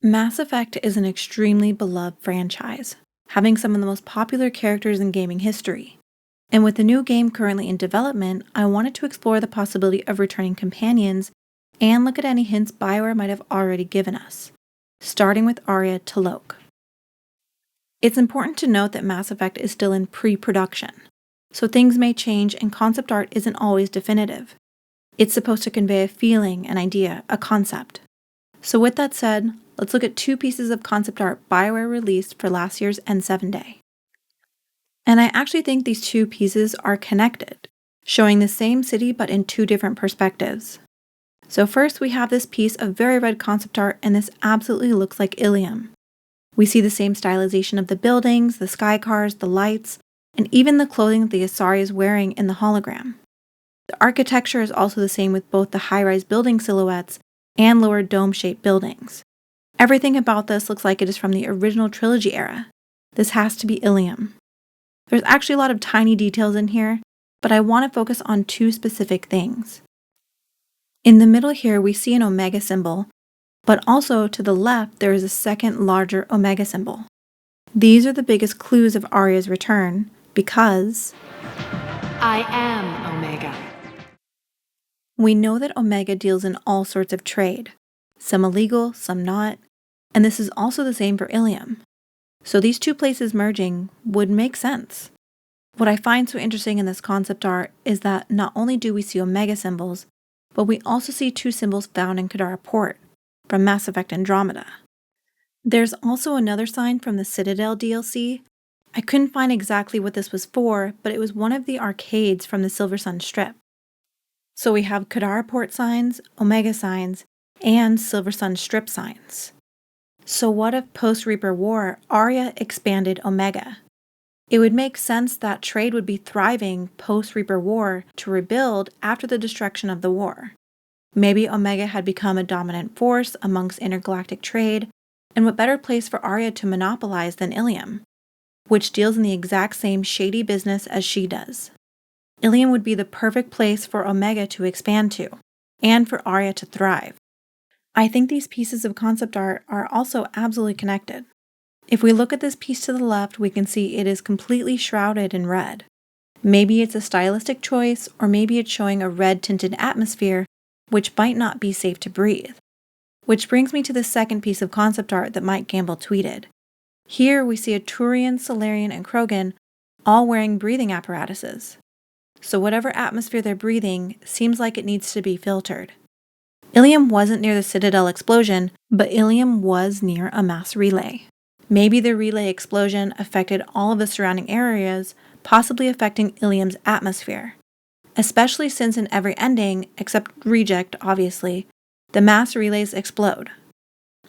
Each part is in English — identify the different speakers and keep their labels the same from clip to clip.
Speaker 1: Mass Effect is an extremely beloved franchise, having some of the most popular characters in gaming history. And with the new game currently in development, I wanted to explore the possibility of returning companions and look at any hints BioWare might have already given us, starting with Aria T'Loak. It's important to note that Mass Effect is still in pre-production, so things may change and concept art isn't always definitive. It's supposed to convey a feeling, an idea, a concept. So with that said, let's look at two pieces of concept art BioWare released for last year's N7 Day. And I actually think these two pieces are connected, showing the same city but in two different perspectives. So first we have this piece of very red concept art, and this absolutely looks like Ilium. We see the same stylization of the buildings, the sky cars, the lights, and even the clothing that the Asari is wearing in the hologram. The architecture is also the same with both the high-rise building silhouettes and lower dome-shaped buildings. Everything about this looks like it is from the original trilogy era. This has to be Ilium. There's actually a lot of tiny details in here, but I want to focus on two specific things. In the middle here, we see an omega symbol, but also to the left, there is a second larger omega symbol. These are the biggest clues of Aria's return, because
Speaker 2: I am Omega.
Speaker 1: We know that Omega deals in all sorts of trade, some illegal, some not, and this is also the same for Ilium. So these two places merging would make sense. What I find so interesting in this concept art is that not only do we see Omega symbols, but we also see two symbols found in Kadara Port from Mass Effect Andromeda. There's also another sign from the Citadel DLC. I couldn't find exactly what this was for, but it was one of the arcades from the Silver Sun strip. So we have Kadara Port signs, Omega signs, and Silver Sun strip signs. So what if post-Reaper War, Aria expanded Omega? It would make sense that trade would be thriving post-Reaper War to rebuild after the destruction of the war. Maybe Omega had become a dominant force amongst intergalactic trade, and what better place for Aria to monopolize than Ilium, which deals in the exact same shady business as she does. Ilium would be the perfect place for Omega to expand to, and for Aria to thrive. I think these pieces of concept art are also absolutely connected. If we look at this piece to the left, we can see it is completely shrouded in red. Maybe it's a stylistic choice, or maybe it's showing a red-tinted atmosphere, which might not be safe to breathe. Which brings me to the second piece of concept art that Mike Gamble tweeted. Here we see a Turian, Solarian, and Krogan all wearing breathing apparatuses. So whatever atmosphere they're breathing seems like it needs to be filtered. Ilium wasn't near the Citadel explosion, but Ilium was near a mass relay. Maybe the relay explosion affected all of the surrounding areas, possibly affecting Ilium's atmosphere. Especially since in every ending, except Reject obviously, the mass relays explode.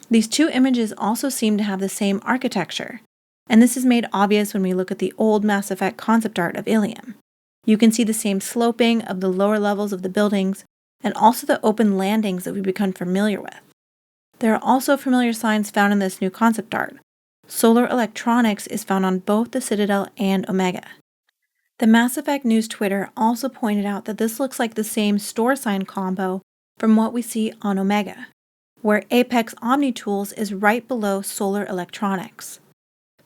Speaker 1: These two images also seem to have the same architecture, and this is made obvious when we look at the old Mass Effect concept art of Ilium. You can see the same sloping of the lower levels of the buildings, and also the open landings that we've become familiar with. There are also familiar signs found in this new concept art. Solar electronics is found on both the Citadel and Omega. The Mass Effect News Twitter also pointed out that this looks like the same store sign combo from what we see on Omega, where Apex Omni Tools is right below Solar Electronics.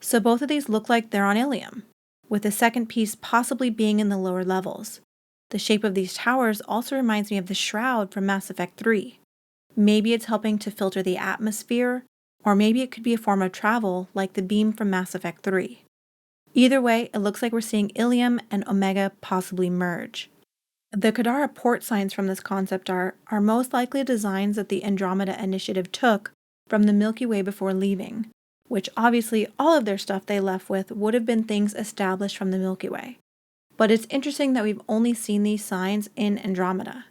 Speaker 1: So both of these look like they're on Ilium, with the second piece possibly being in the lower levels. The shape of these towers also reminds me of the Shroud from Mass Effect 3. Maybe it's helping to filter the atmosphere, or maybe it could be a form of travel like the beam from Mass Effect 3. Either way, it looks like we're seeing Ilium and Omega possibly merge. The Kadara port signs from this concept art are most likely designs that the Andromeda Initiative took from the Milky Way before leaving, which obviously all of their stuff they left with would have been things established from the Milky Way. But it's interesting that we've only seen these signs in Andromeda.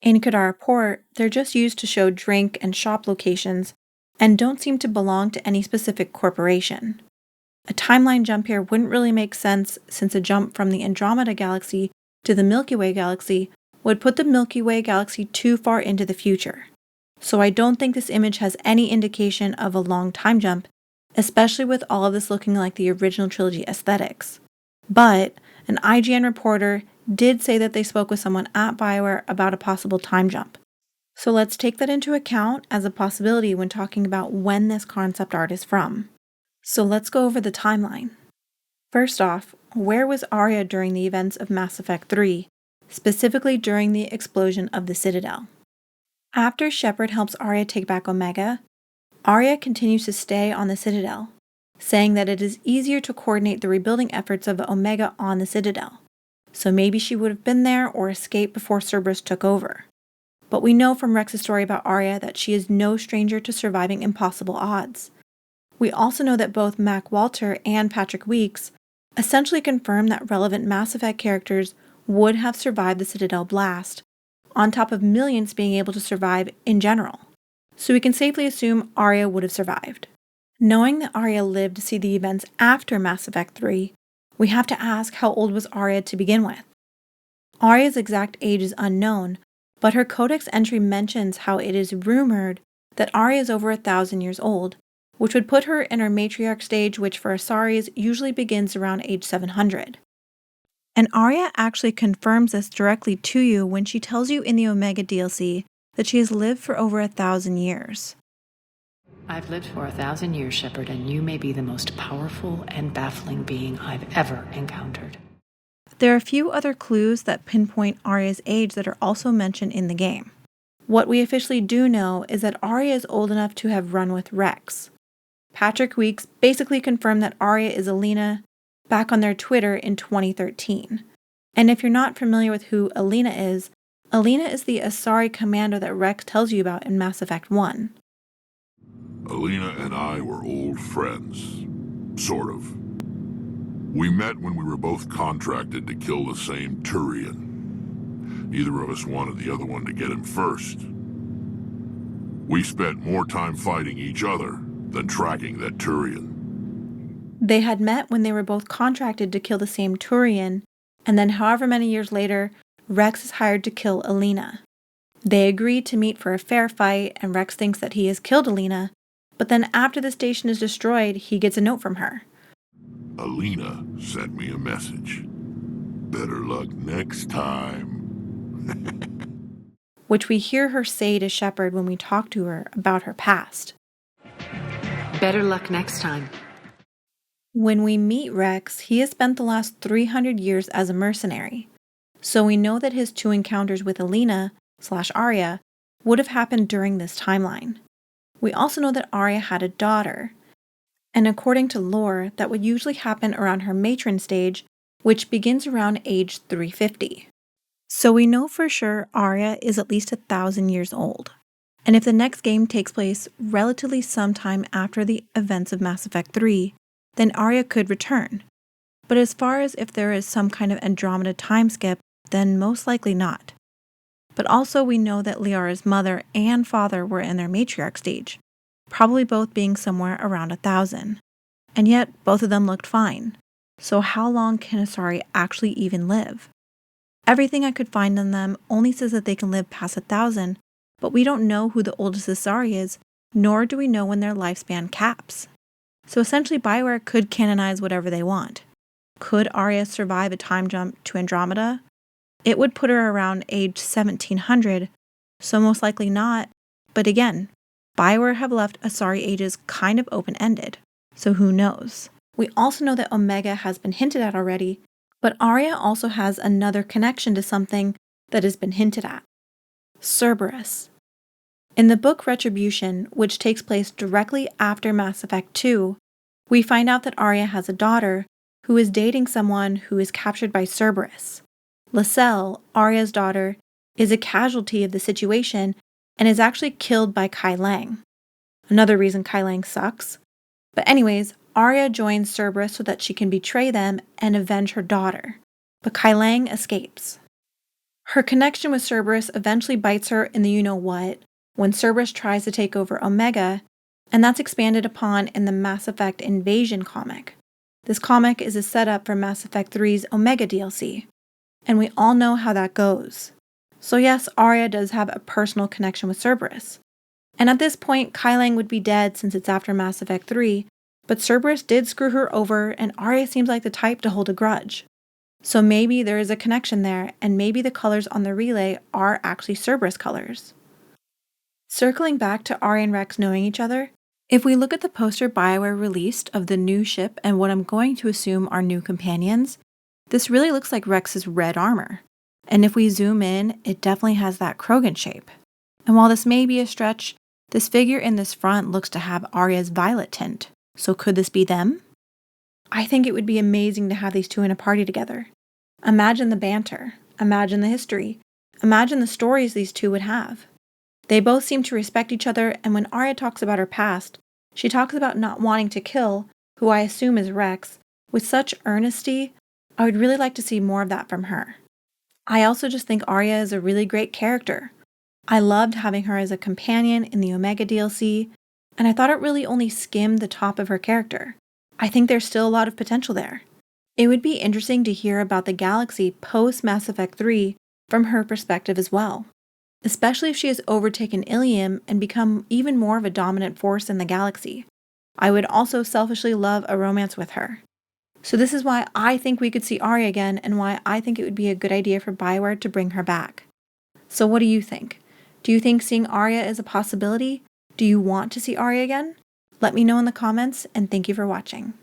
Speaker 1: In Kadara Port, they're just used to show drink and shop locations and don't seem to belong to any specific corporation. A timeline jump here wouldn't really make sense, since a jump from the Andromeda Galaxy to the Milky Way Galaxy would put the Milky Way Galaxy too far into the future. So I don't think this image has any indication of a long time jump, especially with all of this looking like the original trilogy aesthetics. But an IGN reporter did say that they spoke with someone at BioWare about a possible time jump. So let's take that into account as a possibility when talking about when this concept art is from. So let's go over the timeline. First off, where was Aria during the events of Mass Effect 3, specifically during the explosion of the Citadel? After Shepard helps Aria take back Omega, Aria continues to stay on the Citadel, saying that it is easier to coordinate the rebuilding efforts of Omega on the Citadel. So maybe she would have been there or escaped before Cerberus took over. But we know from Rex's story about Aria that she is no stranger to surviving impossible odds. We also know that both Mac Walter and Patrick Weeks essentially confirm that relevant Mass Effect characters would have survived the Citadel blast, on top of millions being able to survive in general. So we can safely assume Aria would have survived. Knowing that Aria lived to see the events after Mass Effect 3, we have to ask how old was Aria to begin with. Aria's exact age is unknown, but her codex entry mentions how it is rumored that Aria is over 1,000 years old, which would put her in her matriarch stage, which for Asaris usually begins around age 700. And Aria actually confirms this directly to you when she tells you in the Omega DLC that she has lived for over 1,000 years.
Speaker 2: I've lived for 1,000 years, Shepard, and you may be the most powerful and baffling being I've ever encountered.
Speaker 1: There are a few other clues that pinpoint Aria's age that are also mentioned in the game. What we officially do know is that Aria is old enough to have run with Rex. Patrick Weeks basically confirmed that Aria is Alina back on their Twitter in 2013. And if you're not familiar with who Alina is the Asari commando that Rex tells you about in Mass Effect 1.
Speaker 3: Alina and I were old friends. Sort of. We met when we were both contracted to kill the same Turian. Neither of us wanted the other one to get him first. We spent more time fighting each other than tracking that Turian.
Speaker 1: They had met when they were both contracted to kill the same Turian, and then however many years later, Rex is hired to kill Alina. They agreed to meet for a fair fight, and Rex thinks that he has killed Alina, but then after the station is destroyed, he gets a note from her.
Speaker 3: Alina sent me a message. Better luck next time.
Speaker 1: Which we hear her say to Shepard when we talk to her about her past.
Speaker 2: Better luck next time.
Speaker 1: When we meet Rex, he has spent the last 300 years as a mercenary, so we know that his two encounters with Alina/Aria would have happened during this timeline. We also know that Aria had a daughter, and according to lore, that would usually happen around her matron stage, which begins around age 350. So we know for sure Aria is at least 1,000 years old. And if the next game takes place relatively sometime after the events of Mass Effect 3, then Aria could return. But as far as if there is some kind of Andromeda time skip, then most likely not. But also we know that Liara's mother and father were in their matriarch stage, probably both being somewhere around 1,000. And yet, both of them looked fine. So how long can Asari actually even live? Everything I could find on them only says that they can live past 1,000, but we don't know who the oldest Asari is, nor do we know when their lifespan caps. So essentially BioWare could canonize whatever they want. Could Aria survive a time jump to Andromeda? It would put her around age 1700, so most likely not, but again, BioWare have left Asari ages kind of open-ended, so who knows? We also know that Omega has been hinted at already, but Aria also has another connection to something that has been hinted at. Cerberus. In the book Retribution, which takes place directly after Mass Effect 2, we find out that Aria has a daughter who is dating someone who is captured by Cerberus. Lascelle, Aria's daughter, is a casualty of the situation and is actually killed by Kai Lang. Another reason Kai Lang sucks. But anyways, Aria joins Cerberus so that she can betray them and avenge her daughter. But Kai Lang escapes. Her connection with Cerberus eventually bites her in the you-know-what when Cerberus tries to take over Omega, and that's expanded upon in the Mass Effect Invasion comic. This comic is a setup for Mass Effect 3's Omega DLC, and we all know how that goes. So yes, Aria does have a personal connection with Cerberus. And at this point, Kai Lang would be dead since it's after Mass Effect 3, but Cerberus did screw her over, and Aria seems like the type to hold a grudge. So maybe there is a connection there, and maybe the colors on the relay are actually Cerberus colors. Circling back to Aria and Rex knowing each other, if we look at the poster BioWare released of the new ship and what I'm going to assume are new companions, this really looks like Rex's red armor. And if we zoom in, it definitely has that Krogan shape. And while this may be a stretch, this figure in this front looks to have Aria's violet tint. So could this be them? I think it would be amazing to have these two in a party together. Imagine the banter. Imagine the history. Imagine the stories these two would have. They both seem to respect each other, and when Aria talks about her past, she talks about not wanting to kill, who I assume is Rex, with such earnesty. I would really like to see more of that from her. I also just think Aria is a really great character. I loved having her as a companion in the Omega DLC, and I thought it really only skimmed the top of her character. I think there's still a lot of potential there. It would be interesting to hear about the galaxy post-Mass Effect 3 from her perspective as well, especially if she has overtaken Ilium and become even more of a dominant force in the galaxy. I would also selfishly love a romance with her. So this is why I think we could see Aria again and why I think it would be a good idea for BioWare to bring her back. So what do you think? Do you think seeing Aria is a possibility? Do you want to see Aria again? Let me know in the comments, and thank you for watching.